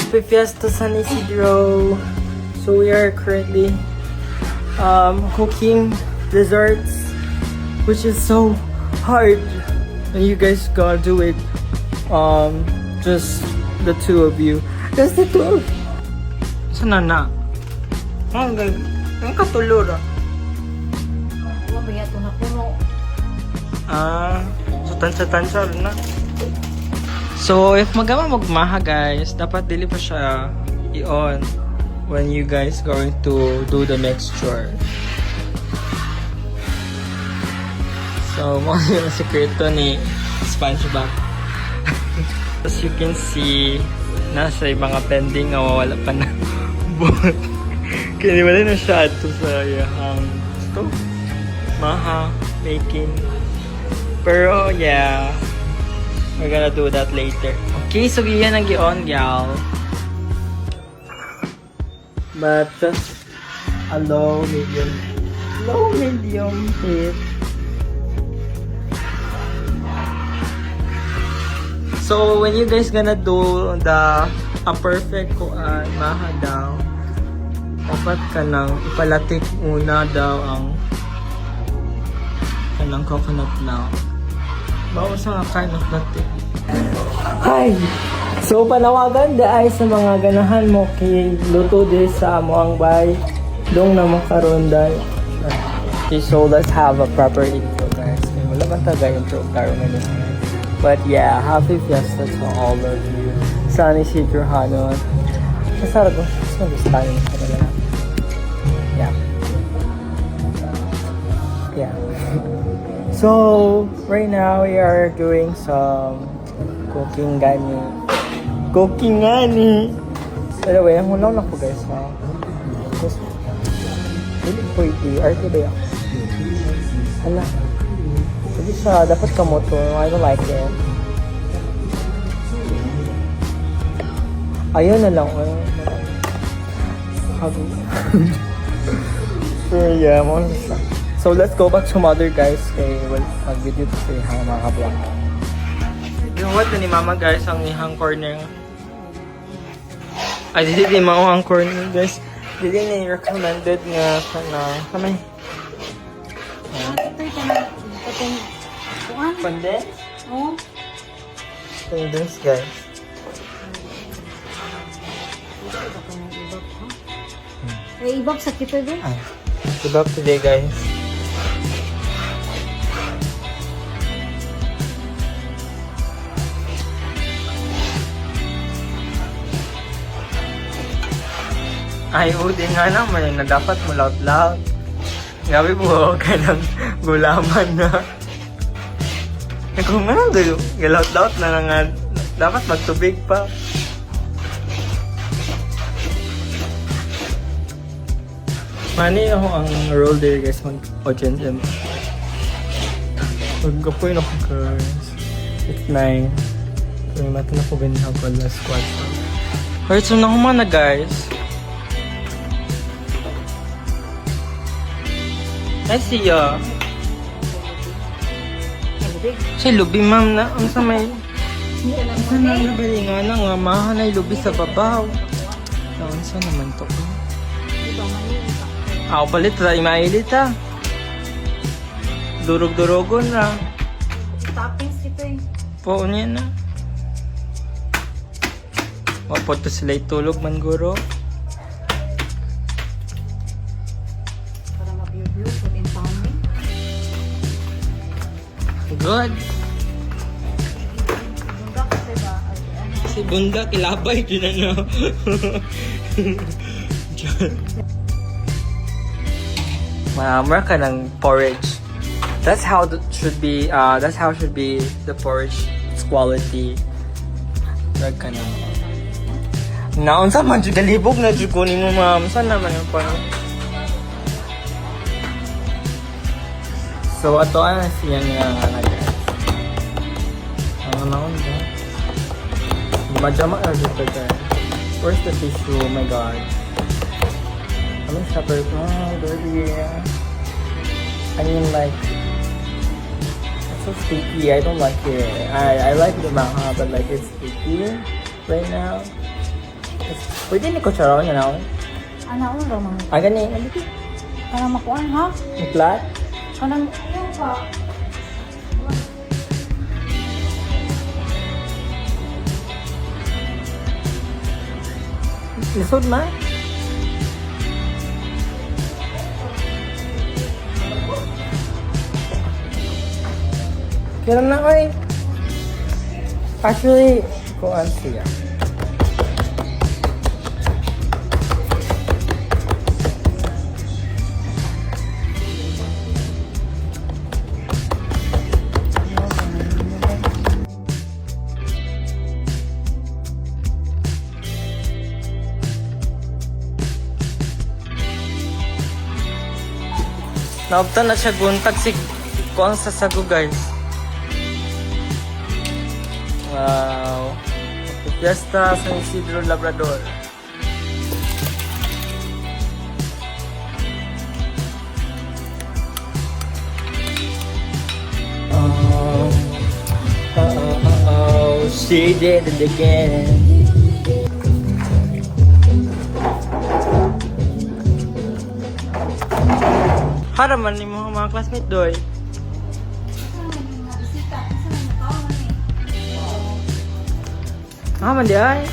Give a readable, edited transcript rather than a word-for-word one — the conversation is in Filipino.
Happy Fiesta San Isidro! So we are currently cooking desserts, which is so hard. And you guys gotta do it. Just the two of you. Just the two of you. Sana na? Ang katulura. Wala ba yato na puno? So tansya-tansya na. So if magmaha guys, dapat dili pa siya i-on when you guys going to do the mixture. So mo yung sekreto ni SpongeBob. As you can see, nasa yung mga pending nga wala pa na buhat. Kaya wala na siya ito sa yung maha making. Pero yeah, we're gonna do that later. Okay, so yan ang gi-on, gal. But just a low medium heat. So when you guys gonna do the perfect maha daw, dapat ka nang ipalatik muna daw ang kanang coconut now. Bawas nga kind of latik. Hi! So panawagan ay sa mga ganahan mo kay luto di sa amo ang bay dong na makaroon dahil. Okay, so let's have a proper intro guys. Kaya wala man taga intro karo ngayon. But yeah, happy fiesta to all of you. Sunny Isidro Hanon. Masarap ko. Gusto tayo sa kanila. Yeah. So, right now we are doing some cooking gani. By the way, ang hulaw na ko guys ha. Hindi po arte ba yan? Hala. Hindi siya, dapat kamoto. I don't like it. Ayun na lang. So yeah, so let's go back to mother guys. Okay, well, mag-video to sa ihang mga vlog. Yung what ni mama guys, ang ihang corner. Ay, dili mo ang corner guys. Dili ni recommended nga sana. Kamay. Ito yung kuan. Pande? Oh. Tendons guys. Ibab sa kita din. Good luck today guys. Ay, din nga naman na dapat mo loud. Gabi mo ka ng gulaman na. Kung nga nang galaut-laut na nga, dapat magtubig pa. Mani ako ang roll there guys, mag-audience and magkapoy na ko guys. It's 9. So may mata na ko ganyan ako last squad. Alright, so nakuman na guys. I see ya. Siya lubi ma'am na. Ang sa may... Saan na nabali nga na nga. Maha na lubi sa babaw. Saan saan naman to ko? Palit ra. Imailit ha. Durog-durogon na. Toppings ito eh. Po niya na. Wapot to sila itulog man guro. Para ma-view-view. Put in tummy. Good. Bunda kasi ba? Si Bunda kilabay din ano. Mara ka ng porridge. That's how should be the porridge quality. Mara ka na. Naon sa man jud galibog na jud ko nimo ma'am. Saan naman yung pan? So ato ana siya nga guys. Ano naon ba? Majama na dito guys. Where's the tissue? Oh my god. Anong shopper ko? Oh, dirty. I mean like, it's so sticky. I don't like it. I like the maha, but like it's sticky right now. Pwede ni kutsara niya na. Ana ulo man. Ah, gani. Ano ito? Kanang makuan ha? Muklat? Kanang ayaw pa. Lisod ma? Kailan na ko eh. Actually, kuan siya. Naubtan na siya guntag si kuan sa sago guys. Wow. Fiesta San Isidro Labrador. She did it again. Haraman ni mga classmate doy. Ah, mandi ay.